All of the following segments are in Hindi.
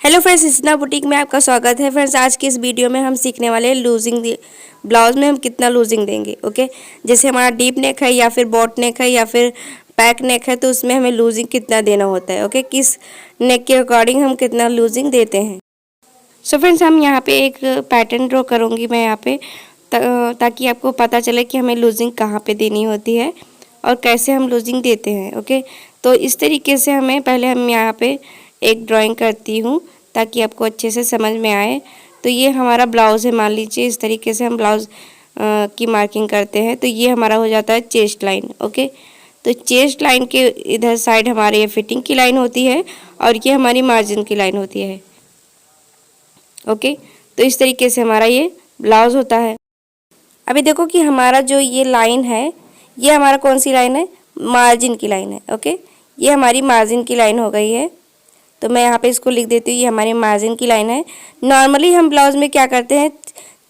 हेलो फ्रेंड्स, इस्ना बुटीक में आपका स्वागत है। फ्रेंड्स, आज की इस वीडियो में हम सीखने वाले हैं लूजिंग ब्लाउज में हम कितना लूजिंग देंगे। ओके, जैसे हमारा डीप नेक है या फिर बॉट नेक है या फिर पैक नेक है तो उसमें हमें लूजिंग कितना देना होता है। ओके, किस नेक के अकॉर्डिंग हम कितना लूजिंग देते हैं। सो फ्रेंड्स, हम यहाँ पे एक पैटर्न ड्रॉ करूँगी मैं यहाँ पे ताकि आपको पता चले कि हमें लूजिंग कहाँ पे देनी होती है और कैसे हम लूजिंग देते हैं। ओके, तो इस तरीके से हमें पहले हम यहाँ पे एक ड्राइंग करती हूँ ताकि आपको अच्छे से समझ में आए। तो ये हमारा ब्लाउज़ है, मान लीजिए इस तरीके से हम ब्लाउज़ की मार्किंग करते हैं। तो ये हमारा हो जाता है चेस्ट लाइन। ओके, तो चेस्ट लाइन के इधर साइड हमारे ये फिटिंग की लाइन होती है और ये हमारी मार्जिन की लाइन होती है। ओके, तो इस तरीके से हमारा ये ब्लाउज़ होता है। अभी देखो कि हमारा जो ये लाइन है, ये हमारा कौन सी लाइन है, मार्जिन की लाइन है। ओके, ये हमारी मार्जिन की लाइन हो गई है। तो मैं यहाँ पे इसको लिख देती हूँ, ये हमारी मार्जिन की लाइन है। नॉर्मली हम ब्लाउज में क्या करते हैं,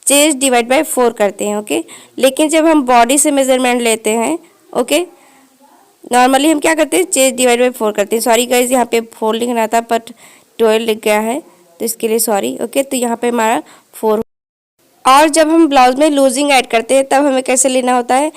चेस्ट डिवाइड बाय 4 करते हैं। ओके, लेकिन जब हम बॉडी से मेजरमेंट लेते हैं, ओके, नॉर्मली हम क्या करते हैं, चेस्ट डिवाइड बाय 4 करते हैं। सॉरी गाइज, यहाँ पे 4 लिखना था बट 12 लिख गया है, तो इसके लिए सॉरी। ओके, तो यहाँ पे हमारा 4। और जब हम ब्लाउज में लूजिंग ऐड करते हैं तब हमें कैसे लेना होता है,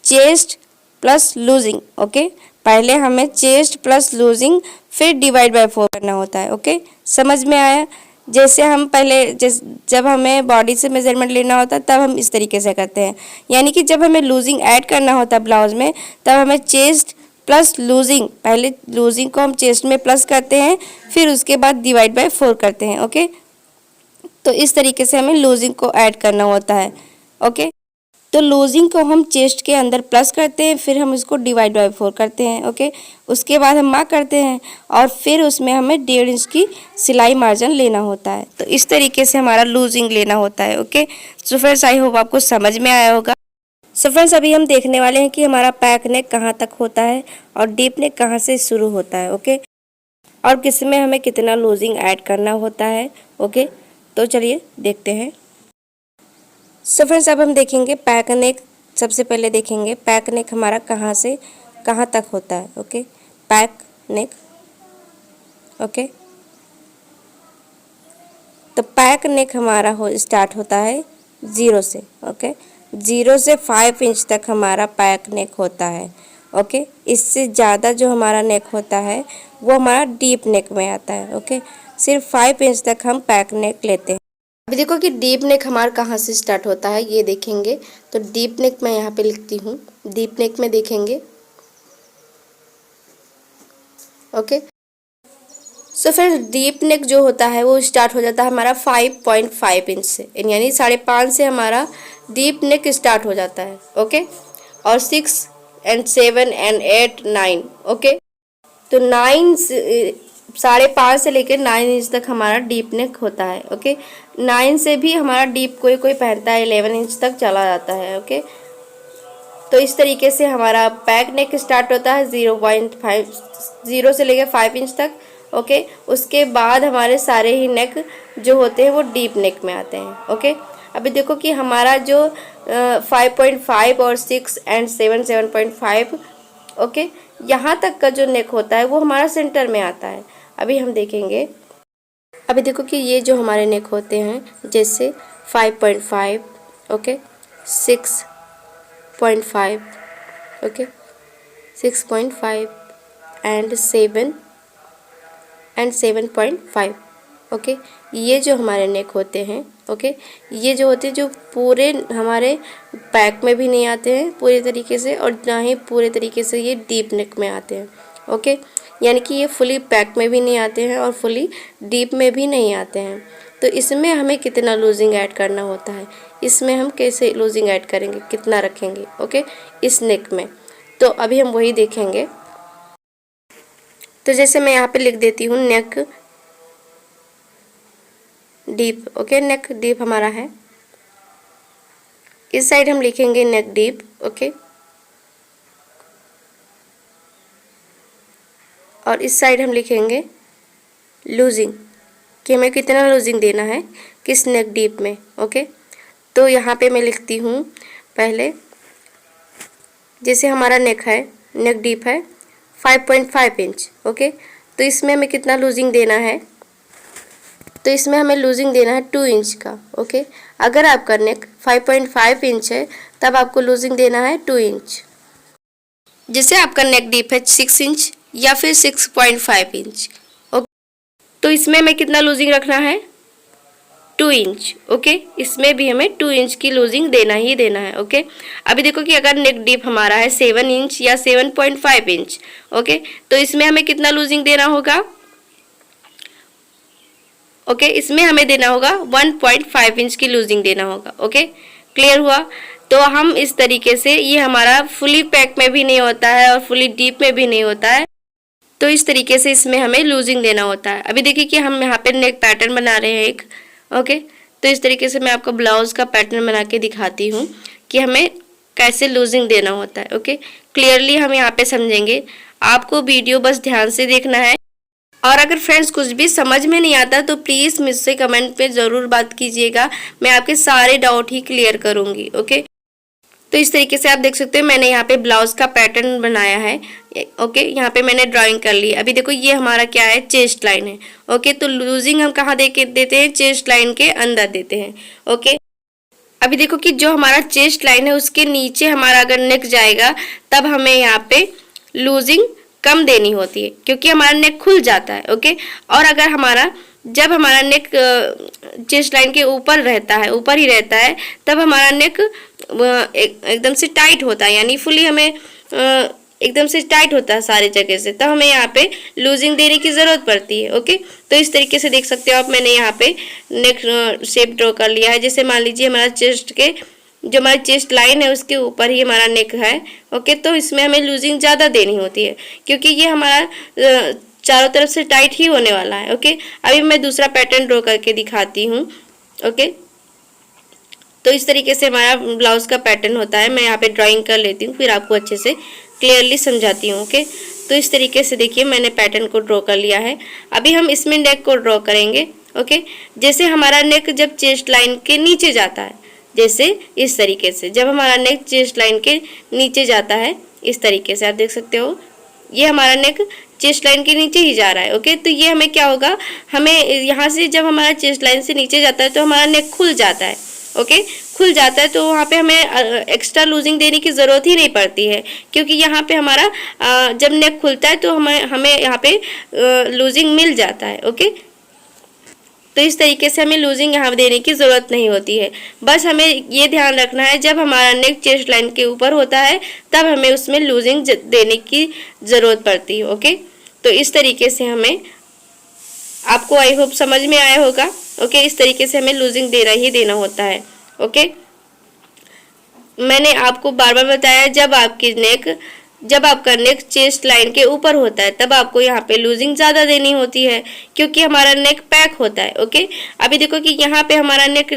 चेस्ट प्लस लूजिंग। ओके, पहले हमें चेस्ट प्लस लूजिंग फिर डिवाइड बाय 4 करना होता है। ओके, समझ में आया। जैसे हम पहले जब हमें बॉडी से मेजरमेंट लेना होता है तब हम इस तरीके से करते हैं, यानी कि जब हमें लूजिंग ऐड करना होता है ब्लाउज में तब हमें चेस्ट प्लस लूजिंग, पहले लूजिंग को हम चेस्ट में प्लस करते हैं फिर उसके बाद डिवाइड बाय 4 करते हैं। ओके, तो इस तरीके से हमें लूजिंग को ऐड करना होता है। ओके, तो लूजिंग को हम चेस्ट के अंदर प्लस करते हैं फिर हम इसको डिवाइड बाय 4 करते हैं। ओके, उसके बाद हम मार्क करते हैं और फिर उसमें हमें 1.5 इंच की सिलाई मार्जिन लेना होता है। तो इस तरीके से हमारा लूजिंग लेना होता है। Okay, so friends, I hope आपको समझ में आया होगा। सो फ्रेंड्स, अभी हम देखने वाले हैं कि हमारा पैक नेक कहाँ तक होता है और डीप नेक कहाँ से शुरू होता है। ओके, और किसमें हमें कितना लूजिंग ऐड करना होता है। ओके, तो चलिए देखते हैं। सो फ्रेंड्स, अब हम देखेंगे पैक नेक। सबसे पहले देखेंगे पैक नेक हमारा कहाँ से कहाँ तक होता है। ओके, पैक नेक। ओके, तो पैक नेक हमारा स्टार्ट होता है 0 से। ओके, 0 से 5 इंच तक हमारा पैक नेक होता है। ओके, इससे ज़्यादा जो हमारा नेक होता है वो हमारा डीप नेक में आता है। ओके, सिर्फ 5 इंच तक हम पैक नेक लेते हैं। अभी देखो कि डीप नेक हमारा कहाँ से स्टार्ट होता है, ये देखेंगे। तो डीप नेक मैं यहाँ पे लिखती हूँ, डीप नेक में देखेंगे। ओके, सो फिर डीप नेक जो होता है वो स्टार्ट हो जाता है हमारा 5.5 इंच से, यानी 5.5 से हमारा डीप नेक स्टार्ट हो जाता है। ओके, और 6 and 7 and 8 9। ओके, तो 5.5 से लेकर 9 इंच तक हमारा डीप नेक होता है। ओके, 9 से भी हमारा डीप कोई कोई पहनता है, 11 इंच तक चला जाता है। ओके, तो इस तरीके से हमारा पैक नेक स्टार्ट होता है 0 से लेकर 5 इंच तक। ओके, उसके बाद हमारे सारे ही नेक जो होते हैं वो डीप नेक में आते हैं। ओके, अभी देखो कि हमारा जो 5.5 और 6 and 7 7.5, ओके, यहाँ तक का जो नेक होता है वो हमारा सेंटर में आता है। अभी हम देखेंगे। अभी देखो कि ये जो हमारे नेक होते हैं जैसे 5.5, okay, 6.5, okay, 6.5 and 7 and 7.5। Okay, ये जो हमारे नेक होते हैं, ओके, ये जो होते हैं जो पूरे हमारे पैक में भी नहीं आते हैं पूरे तरीके से और ना ही पूरे तरीके से ये डीप नेक में आते हैं। ओके, यानी कि ये फुली पैक में भी नहीं आते हैं और फुली डीप में भी नहीं आते हैं। तो इसमें हमें कितना लूजिंग ऐड करना होता है, इसमें हम कैसे लूजिंग ऐड करेंगे, कितना रखेंगे। ओके, इस नेक में तो अभी हम वही देखेंगे। तो जैसे मैं यहाँ पे लिख देती हूँ नेक डीप। ओके, नेक डीप हमारा है, इस साइड हम लिखेंगे नेक डीप। ओके, और इस साइड हम लिखेंगे लूजिंग, कि हमें कितना लूजिंग देना है किस नेक डीप में। ओके, तो यहाँ पे मैं लिखती हूँ पहले, जैसे हमारा नेक है, नेक डीप है 5.5 इंच। ओके, तो इसमें हमें कितना लूजिंग देना है, तो इसमें हमें लूजिंग देना है 2 इंच का। ओके, अगर आपका नेक 5.5 इंच है तब आपको लूजिंग देना है 2 इंच। जैसे आपका नेक डीप है 6 इंच या फिर 6.5 इंच, ओके, तो इसमें हमें कितना लूजिंग रखना है? 2 इंच। ओके, इसमें भी हमें 2 इंच की लूजिंग देना ही देना है। ओके, अभी देखो कि अगर नेक डीप हमारा है 7 इंच या 7.5 इंच, ओके, तो इसमें हमें कितना लूजिंग देना होगा? ओके, इसमें हमें देना होगा 1.5 इंच की लूजिंग देना होगा। ओके, क्लियर हुआ? तो हम इस तरीके से, ये हमारा फुली पैक में भी नहीं होता है और फुली डीप में भी नहीं होता है, तो इस तरीके से इसमें हमें लूजिंग देना होता है। अभी देखिए कि हम यहाँ पे नेक पैटर्न बना रहे हैं एक। ओके, तो इस तरीके से मैं आपको ब्लाउज का पैटर्न बना के दिखाती हूँ कि हमें कैसे लूजिंग देना होता है। ओके, क्लियरली हम यहाँ पे समझेंगे। आपको वीडियो बस ध्यान से देखना है, और अगर फ्रेंड्स कुछ भी समझ में नहीं आता तो प्लीज़ मुझसे कमेंट पे ज़रूर बात कीजिएगा, मैं आपके सारे डाउट ही क्लियर करूँगी। ओके, तो इस तरीके से आप देख सकते हैं मैंने यहाँ पे ब्लाउज का पैटर्न बनाया है। ओके, यहाँ पे मैंने ड्राइंग कर ली। अभी देखो ये हमारा क्या है? चेस्ट लाइन है। ओके, तो लूजिंग हम कहाँ देते हैं? चेस्ट लाइन के अंदर देते हैं। ओके, अभी देखो कि जो हमारा चेस्ट लाइन है उसके नीचे हमारा अगर नेक जाएगा तब हमें यहाँ पे लूजिंग कम देनी होती है, क्योंकि हमारा नेक खुल जाता है। ओके, और अगर जब हमारा नेक चेस्ट लाइन के ऊपर रहता है, ऊपर ही रहता है, तब हमारा नेक एकदम से टाइट होता है, यानी फुली हमें एकदम से टाइट होता है सारी जगह से, तब हमें यहाँ पे लूजिंग देने की ज़रूरत पड़ती है। ओके, तो इस तरीके से देख सकते हो आप, मैंने यहाँ पे नेक शेप ड्रॉ कर लिया है। जैसे मान लीजिए हमारा जो हमारी चेस्ट लाइन है उसके ऊपर ही हमारा नेक है। ओके, तो इसमें हमें लूजिंग ज़्यादा देनी होती है, क्योंकि ये हमारा चारों तरफ से टाइट ही होने वाला है। ओके, अभी मैं दूसरा पैटर्न ड्रॉ करके दिखाती हूँ। ओके, तो इस तरीके से हमारा ब्लाउज का पैटर्न होता है। मैं यहाँ पे ड्राइंग कर लेती हूँ, फिर आपको अच्छे से क्लियरली समझाती हूँ। ओके, तो इस तरीके से देखिए मैंने पैटर्न को ड्रॉ कर लिया है। अभी हम इसमें नेक को ड्रॉ करेंगे। ओके, जैसे हमारा नेक जब चेस्ट लाइन के नीचे जाता है, जैसे इस तरीके से, जब हमारा नेक चेस्ट लाइन के नीचे जाता है, इस तरीके से आप देख सकते हो ये हमारा नेक चेस्ट लाइन के नीचे ही जा रहा है। ओके, तो ये हमें क्या होगा, हमें यहाँ से जब हमारा चेस्ट लाइन से नीचे जाता है तो हमारा नेक खुल जाता है। ओके, खुल जाता है तो वहाँ पे हमें एक्स्ट्रा लूजिंग देने की ज़रूरत ही नहीं पड़ती है, क्योंकि यहाँ पे हमारा जब नेक खुलता है तो हमें यहाँ पे लूजिंग मिल जाता है। ओके, तो इस तरीके से हमें लूजिंग यहाँ देने की ज़रूरत नहीं होती है। बस हमें ये ध्यान रखना है जब हमारा नेक चेस्ट लाइन के ऊपर होता है तब हमें उसमें लूजिंग देने की ज़रूरत पड़ती है। ओके, तो इस तरीके से हमें, आपको आई होप समझ में आया होगा। ओके, इस तरीके से हमें लूजिंग देना ही देना होता है। ओके, मैंने आपको बार बार बताया, जब आपका नेक चेस्ट लाइन के ऊपर होता है तब आपको यहाँ पे लूजिंग ज़्यादा देनी होती है, क्योंकि हमारा नेक पैक होता है। ओके, अभी देखो कि यहाँ पे हमारा नेक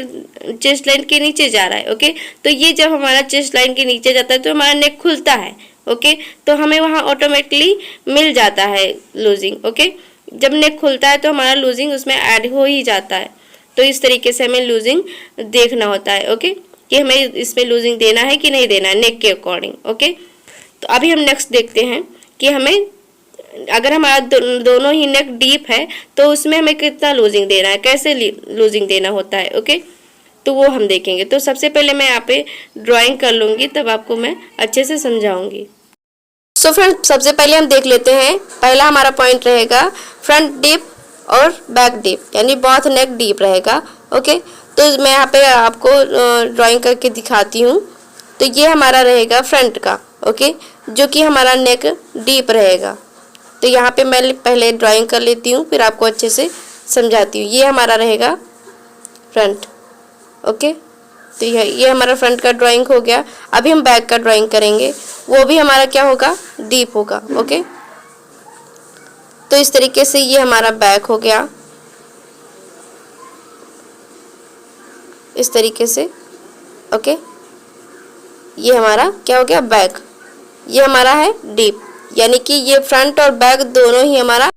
चेस्ट लाइन के नीचे जा रहा है। ओके, तो ये जब हमारा चेस्ट लाइन के नीचे जाता है तो हमारा नेक खुलता है। ओके, तो हमें वहाँ ऑटोमेटिकली मिल जाता है लूजिंग। ओके, जब नेक खुलता है तो हमारा लूजिंग उसमें ऐड हो ही जाता है। तो इस तरीके से हमें लूजिंग देखना होता है। ओके, कि हमें इसमें लूजिंग देना है कि नहीं देना है नेक के अकॉर्डिंग। ओके, तो अभी हम नेक्स्ट देखते हैं कि हमें, अगर हमारा दोनों ही नेक डीप है तो उसमें हमें कितना लूजिंग देना है, कैसे लूजिंग देना होता है। ओके, तो वो हम देखेंगे। तो सबसे पहले मैं यहाँ पे ड्राइंग कर लूँगी, तब आपको मैं अच्छे से समझाऊंगी। सो फ्रेंड्स, सबसे पहले हम देख लेते हैं। पहला हमारा पॉइंट रहेगा फ्रंट डीप और बैक डीप, यानी बोथ नेक डीप रहेगा। ओके, तो मैं यहाँ पे आपको ड्राइंग करके दिखाती हूँ। तो ये हमारा रहेगा फ्रंट का। ओके, जो कि हमारा नेक डीप रहेगा। तो यहाँ पे मैं पहले ड्राइंग कर लेती हूँ, फिर आपको अच्छे से समझाती हूँ। ये हमारा रहेगा फ्रंट। ओके, तो ये हमारा फ्रंट का ड्राइंग हो गया। अभी हम बैक का ड्राइंग करेंगे, वो भी हमारा क्या होगा, डीप होगा। ओके, तो इस तरीके से ये हमारा बैक हो गया, इस तरीके से। ओके, ये हमारा क्या हो गया, बैक। ये हमारा है डीप, यानी कि ये फ्रंट और बैक दोनों ही हमारा।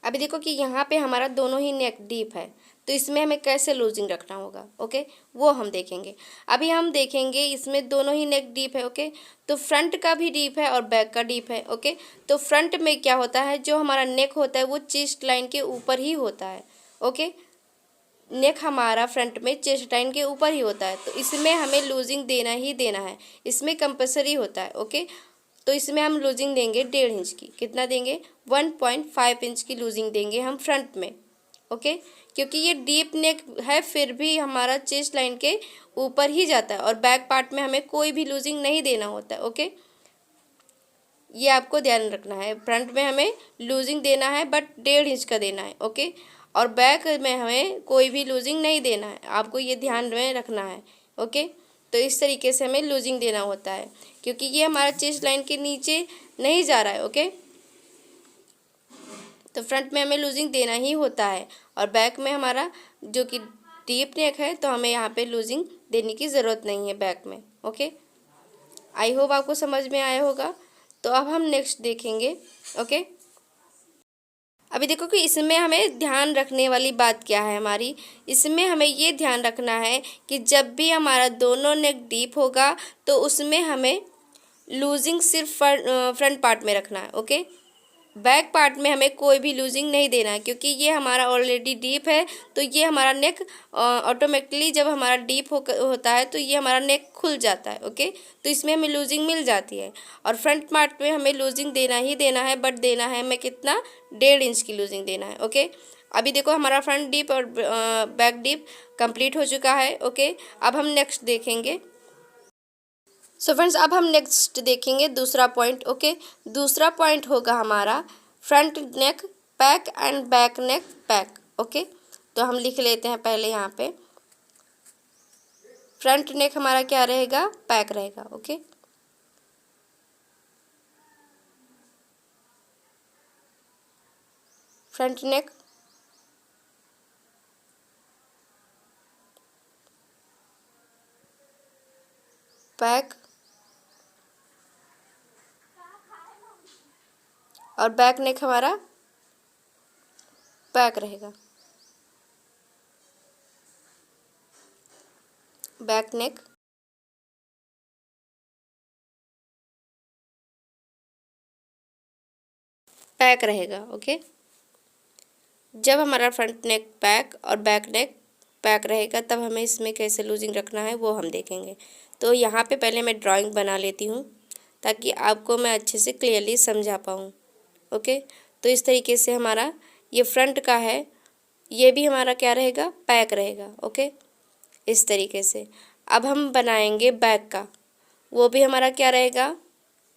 अभी देखो कि यहाँ पे हमारा दोनों ही नेक डीप है, तो इसमें हमें कैसे लूजिंग रखना होगा। ओके, वो हम देखेंगे। अभी हम देखेंगे इसमें दोनों ही नेक डीप है। ओके, तो फ्रंट का भी डीप है और बैक का डीप है। ओके, तो फ्रंट में क्या होता है, जो हमारा नेक होता है वो चेस्ट लाइन के ऊपर ही होता है। ओके, नेक हमारा फ्रंट में चेस्ट लाइन के ऊपर ही होता है, तो इसमें हमें लूजिंग देना ही देना है, इसमें कंपलसरी होता है। ओके, तो इसमें हम लूजिंग देंगे 1.5 इंच की। कितना देंगे? 1.5 इंच की लूजिंग देंगे हम फ्रंट में। ओके, क्योंकि ये डीप नेक है फिर भी हमारा चेस्ट लाइन के ऊपर ही जाता है और बैक पार्ट में हमें कोई भी लूजिंग नहीं देना होता है। ओके, ये आपको ध्यान रखना है। फ्रंट में हमें लूजिंग देना है बट 1.5 इंच का देना है। ओके, और बैक में हमें कोई भी लूजिंग नहीं देना है, आपको ये ध्यान में रखना है। ओके, तो इस तरीके से हमें लूजिंग देना होता है क्योंकि ये हमारा चेस्ट लाइन के नीचे नहीं जा रहा है। ओके, तो फ्रंट में हमें लूजिंग देना ही होता है और बैक में हमारा जो कि डीप नेक है तो हमें यहाँ पे लूजिंग देने की ज़रूरत नहीं है बैक में। ओके, आई होप आपको समझ में आया होगा। तो अब हम नेक्स्ट देखेंगे। ओके, अभी देखो कि इसमें हमें ध्यान रखने वाली बात क्या है हमारी, इसमें हमें ये ध्यान रखना है कि जब भी हमारा दोनों नेक डीप होगा तो उसमें हमें लूजिंग सिर्फ फ्रंट पार्ट में रखना है। ओके, बैक पार्ट में हमें कोई भी लूजिंग नहीं देना है क्योंकि ये हमारा ऑलरेडी डीप है, तो ये हमारा नेक ऑटोमेटिकली जब हमारा डीप होता है तो ये हमारा नेक खुल जाता है। ओके, तो इसमें हमें लूजिंग मिल जाती है और फ्रंट पार्ट में हमें लूजिंग देना ही देना है, बट देना है हमें कितना? 1.5 इंच की लूजिंग देना है। ओके, अभी देखो हमारा फ्रंट डीप और बैक डीप कंप्लीट हो चुका है। ओके, अब हम नेक्स्ट देखेंगे। सो फ्रेंड्स, अब हम नेक्स्ट देखेंगे दूसरा पॉइंट। ओके, दूसरा पॉइंट होगा हमारा front neck pack and back neck pack. Okay, तो हम लिख लेते हैं पहले यहाँ पे फ्रंट नेक हमारा क्या रहेगा? पैक रहेगा। ओके, फ्रंट नेक पैक और बैक नेक हमारा पैक रहेगा। बैक नेक पैक रहेगा। ओके, जब हमारा फ्रंट नेक पैक और बैक नेक पैक रहेगा तब हमें इसमें कैसे लूजिंग रखना है वो हम देखेंगे। तो यहाँ पे पहले मैं ड्राइंग बना लेती हूँ ताकि आपको मैं अच्छे से क्लियरली समझा पाऊँ। ओके, तो इस तरीके से हमारा ये फ्रंट का है, ये भी हमारा क्या रहेगा? पैक रहेगा। ओके, इस तरीके से। अब हम बनाएंगे बैक का, वो भी हमारा क्या रहेगा?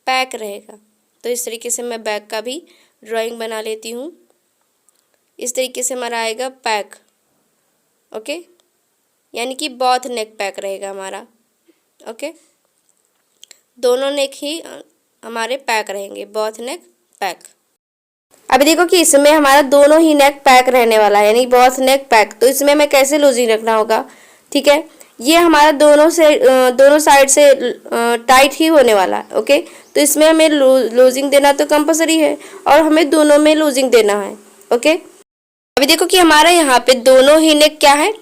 पैक रहेगा। तो इस तरीके से मैं बैक का भी ड्राइंग बना लेती हूँ। इस तरीके से हमारा आएगा पैक। ओके, यानी कि बोथ नेक पैक रहेगा हमारा। ओके, दोनों नेक ही हमारे पैक रहेंगे, बोथ नेक पैक। अभी देखो कि इसमें हमारा दोनों ही नेक पैक रहने वाला है, यानी बोथ नेक पैक। तो इसमें हमें कैसे लूजिंग रखना होगा? ठीक है, ये हमारा दोनों साइड से टाइट ही होने वाला है। ओके, तो इसमें हमें लूजिंग देना तो कंपलसरी है और हमें दोनों में लूजिंग देना है। ओके, अभी देखो कि हमारा यहाँ पे दोनों ही नेक क्या है?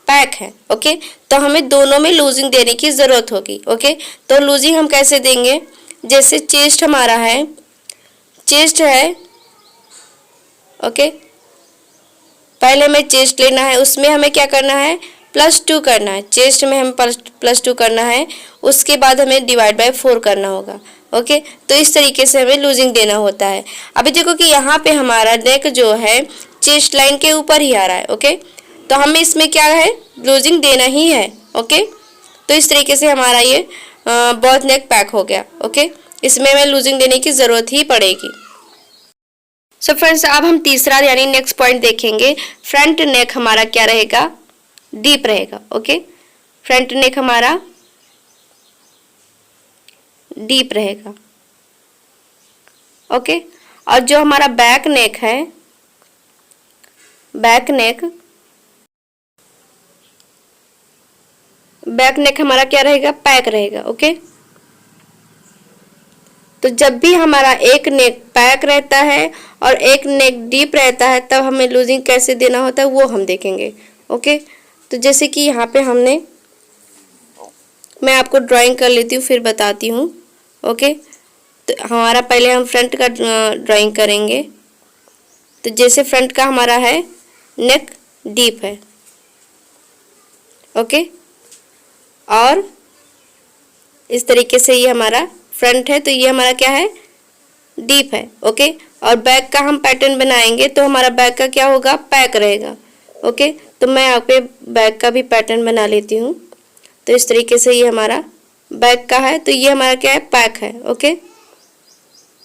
पैक है। ओके, तो हमें दोनों में लूजिंग देने की ज़रूरत होगी। ओके, तो लूजिंग हम कैसे देंगे? जैसे चेस्ट हमारा है, चेस्ट है। ओके, पहले हमें चेस्ट लेना है, उसमें हमें क्या करना है? +2 करना है। चेस्ट में हमें +2 करना है, उसके बाद हमें डिवाइड बाय 4 करना होगा। ओके, तो इस तरीके से हमें लूजिंग देना होता है। अभी देखो कि यहाँ पे हमारा नेक जो है चेस्ट लाइन के ऊपर ही आ रहा है। ओके, तो हमें इसमें क्या है? लूजिंग देना ही है। ओके, तो इस तरीके से हमारा ये बोथ नेक पैक हो गया। ओके, इसमें हमें लूजिंग देने की ज़रूरत ही पड़ेगी। सो फ्रेंड्स, अब हम तीसरा यानी नेक्स्ट पॉइंट देखेंगे। फ्रंट नेक हमारा क्या रहेगा? डीप रहेगा। ओके, फ्रंट नेक हमारा डीप रहेगा। ओके, और जो हमारा बैक नेक है, बैक नेक हमारा क्या रहेगा? पैक रहेगा। ओके, तो जब भी हमारा एक नेक पैक रहता है और एक नेक डीप रहता है तब हमें लूजिंग कैसे देना होता है वो हम देखेंगे। ओके, तो जैसे कि यहाँ पे मैं आपको ड्राइंग कर लेती हूँ फिर बताती हूँ। ओके, तो हमारा पहले हम फ्रंट का ड्राइंग करेंगे। तो जैसे फ्रंट का हमारा है नेक डीप है, ओके। और इस तरीके से ये हमारा फ्रंट है, तो ये हमारा क्या है, डीप है। ओके। और बैक का हम पैटर्न बनाएंगे तो हमारा बैक का क्या होगा, पैक रहेगा। ओके। तो मैं यहाँ पे बैक का भी पैटर्न बना लेती हूँ। तो इस तरीके से ये हमारा बैक का है, तो ये हमारा क्या है, पैक है। ओके।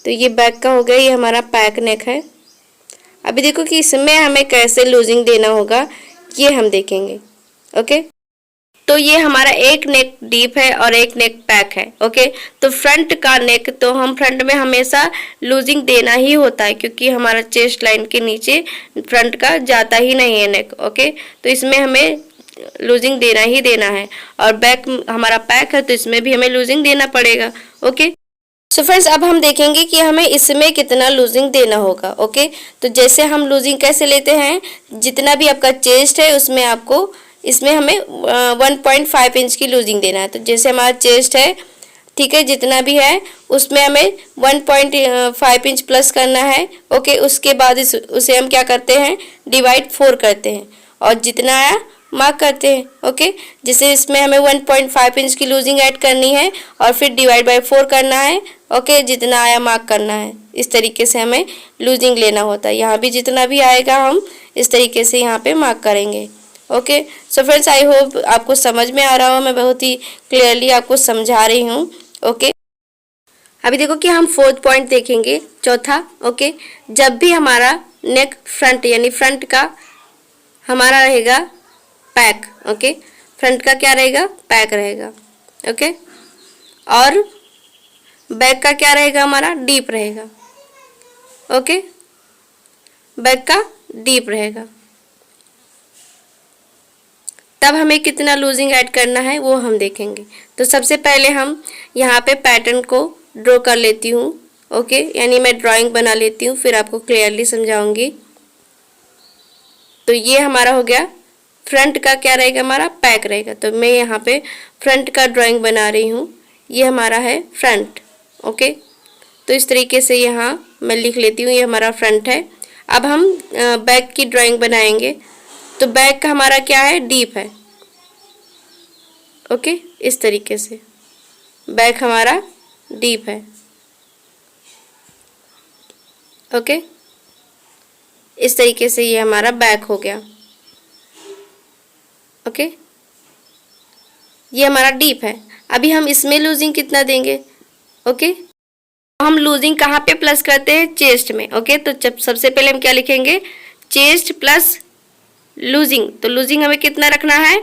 तो ये बैक का हो गया, ये हमारा पैक नेक है। अभी देखो कि इसमें हमें कैसे लूजिंग देना होगा, ये हम देखेंगे। ओके। तो ये हमारा एक नेक डीप है और एक नेक पैक है। ओके। तो फ्रंट का नेक, तो हम फ्रंट में हमेशा लूजिंग देना ही होता है, क्योंकि हमारा चेस्ट लाइन के नीचे फ्रंट का जाता ही नहीं है नेक। ओके। तो इसमें हमें लूजिंग देना ही देना है। और बैक हमारा पैक है, तो इसमें भी हमें लूजिंग देना पड़ेगा। ओके। सो फ्रेंड्स, अब हम देखेंगे कि हमें इसमें कितना लूजिंग देना होगा। ओके। तो जैसे हम लूजिंग कैसे लेते हैं, जितना भी आपका चेस्ट है उसमें आपको, इसमें हमें 1.5 इंच की लूजिंग देना है। तो जैसे हमारा चेस्ट है, ठीक है, जितना भी है उसमें हमें 1.5 इंच प्लस करना है। ओके। उसके बाद उसे हम क्या करते हैं, डिवाइड 4 करते हैं और जितना आया मार्क करते हैं। ओके। जैसे इसमें हमें 1.5 इंच की लूजिंग ऐड करनी है और फिर डिवाइड बाय 4 करना है। ओके। जितना आया मार्क करना है। इस तरीके से हमें लूजिंग लेना होता है। यहाँ भी जितना भी आएगा हम इस तरीके से यहाँ पे मार्क करेंगे। Okay. So friends, I hope आपको समझ में आ रहा हो, मैं बहुत ही क्लियरली आपको समझा रही हूँ। ओके। अभी देखो कि हम 4th पॉइंट देखेंगे, चौथा। ओके। जब भी हमारा नेक फ्रंट यानी फ्रंट का हमारा रहेगा पैक। ओके। फ्रंट का क्या रहेगा, पैक रहेगा। ओके। और बैक का क्या रहेगा, हमारा डीप रहेगा। ओके। बैक का डीप रहेगा। तब हमें कितना लूजिंग ऐड करना है वो हम देखेंगे। तो सबसे पहले हम यहाँ पे पैटर्न को ड्रॉ कर लेती हूँ। ओके। यानी मैं ड्राइंग बना लेती हूँ, फिर आपको क्लियरली समझाऊंगी। तो ये हमारा हो गया, फ्रंट का क्या रहेगा, हमारा पैक रहेगा। तो मैं यहाँ पे फ्रंट का ड्राइंग बना रही हूँ। ये हमारा है फ्रंट। ओके। तो इस तरीके से यहाँ मैं लिख लेती हूँ, ये हमारा फ्रंट है। अब हम बैक की ड्राइंग बनाएंगे। तो बैक का हमारा क्या है, डीप है। ओके। इस तरीके से बैक हमारा डीप है। ओके। इस तरीके से ये हमारा बैक हो गया। ओके। ये हमारा डीप है। अभी हम इसमें लूजिंग कितना देंगे। ओके। हम लूजिंग कहाँ पे प्लस करते हैं, चेस्ट में। ओके। तो जब सबसे पहले हम क्या लिखेंगे, चेस्ट प्लस लूजिंग। तो लूजिंग हमें कितना रखना है,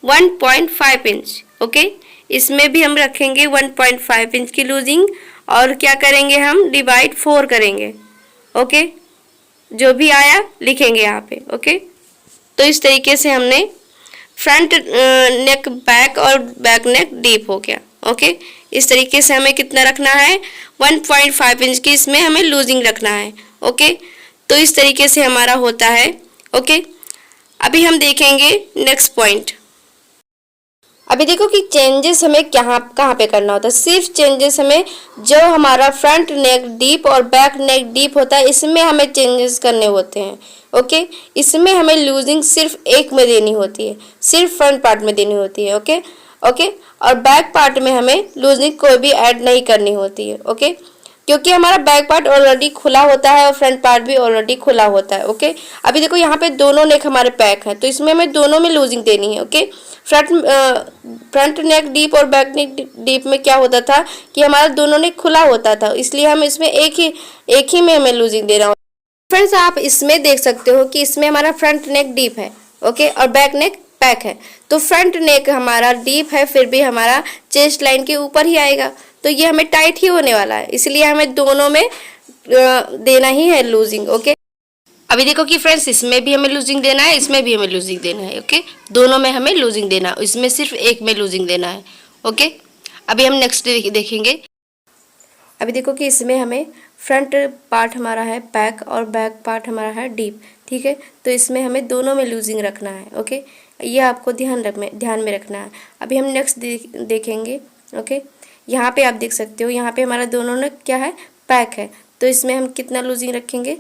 1.5 इंच। ओके। इसमें भी हम रखेंगे 1.5 इंच की लूजिंग और क्या करेंगे, हम डिवाइड 4 करेंगे। ओके। जो भी आया लिखेंगे यहाँ पे। ओके। तो इस तरीके से हमने फ्रंट नेक बैक और बैक नेक डीप हो गया। ओके। इस तरीके से हमें कितना रखना है, 1.5 इंच की इसमें हमें लूजिंग रखना है। ओके। तो इस तरीके से हमारा होता है। ओके। अभी हम देखेंगे नेक्स्ट पॉइंट। अभी देखो कि चेंजेस हमें कहाँ पे करना होता है। सिर्फ चेंजेस हमें जो हमारा फ्रंट नेक डीप और बैक नेक डीप होता है इसमें हमें चेंजेस करने होते हैं। ओके। इसमें हमें लूजिंग सिर्फ एक में देनी होती है, सिर्फ फ्रंट पार्ट में देनी होती है। ओके। ओके। और बैक पार्ट में हमें लूजिंग कोई भी ऐड नहीं करनी होती है। ओके। क्योंकि हमारा बैक पार्ट ऑलरेडी खुला होता है और फ्रंट पार्ट भी ऑलरेडी खुला होता है। ओके। अभी देखो यहाँ पे दोनों नेक हमारे पैक हैं, तो इसमें हमें दोनों में लूजिंग देनी है। ओके। फ्रंट नेक डीप और बैक नेक डीप में क्या होता था कि हमारा दोनों नेक खुला होता था, इसलिए हम इसमें एक ही में हमें लूजिंग देना होता है। फ्रेंड्स, आप इसमें देख सकते हो कि इसमें हमारा फ्रंट नेक डीप है। ओके। और बैक नेक पैक है। तो फ्रंट नेक हमारा डीप है, फिर भी हमारा चेस्ट लाइन के ऊपर ही आएगा, तो ये हमें टाइट ही होने वाला है, इसलिए हमें दोनों में देना ही है लूजिंग। ओके। अभी देखो कि फ्रेंड्स, इसमें भी हमें लूजिंग देना है, इसमें भी हमें लूजिंग देना है। ओके। दोनों में हमें लूजिंग देना है, इसमें सिर्फ एक में लूजिंग देना है। ओके। अभी हम नेक्स्ट देखेंगे। अभी देखो कि इसमें हमें फ्रंट पार्ट हमारा है पैक और बैक पार्ट हमारा है डीप। ठीक है। तो इसमें हमें दोनों में लूजिंग रखना है। ओके। ये आपको ध्यान में रखना है। अभी हम नेक्स्ट देखेंगे। ओके। यहाँ पे आप देख सकते हो, यहाँ पे हमारा दोनों ने क्या है, पैक है, तो इसमें हम कितना लूजिंग रखेंगे,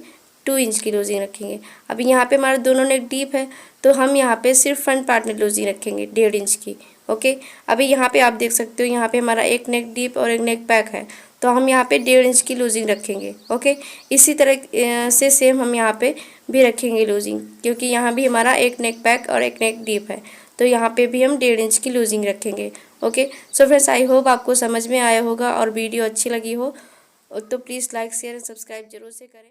2 इंच की लूजिंग रखेंगे। अभी यहाँ पे हमारा दोनों नेक डीप है तो हम यहाँ पे सिर्फ फ्रंट पार्ट में लूजिंग रखेंगे 1.5 इंच की। ओके, अभी यहाँ पे आप देख सकते हो यहाँ पे हमारा एक नेक डीप और एक नेक बैक है तो हम यहाँ पे 1.5 इंच की लूजिंग रखेंगे। ओके, इसी तरह से सेम हम यहाँ पे भी रखेंगे लूजिंग, क्योंकि यहाँ भी हमारा एक नेक बैक और एक नेक डीप है तो यहाँ पे भी हम 1.5 इंच की लूजिंग रखेंगे। Okay, so friends I hope आपको समझ में आया होगा और वीडियो अच्छी लगी हो तो please like share and subscribe जरूर से करें।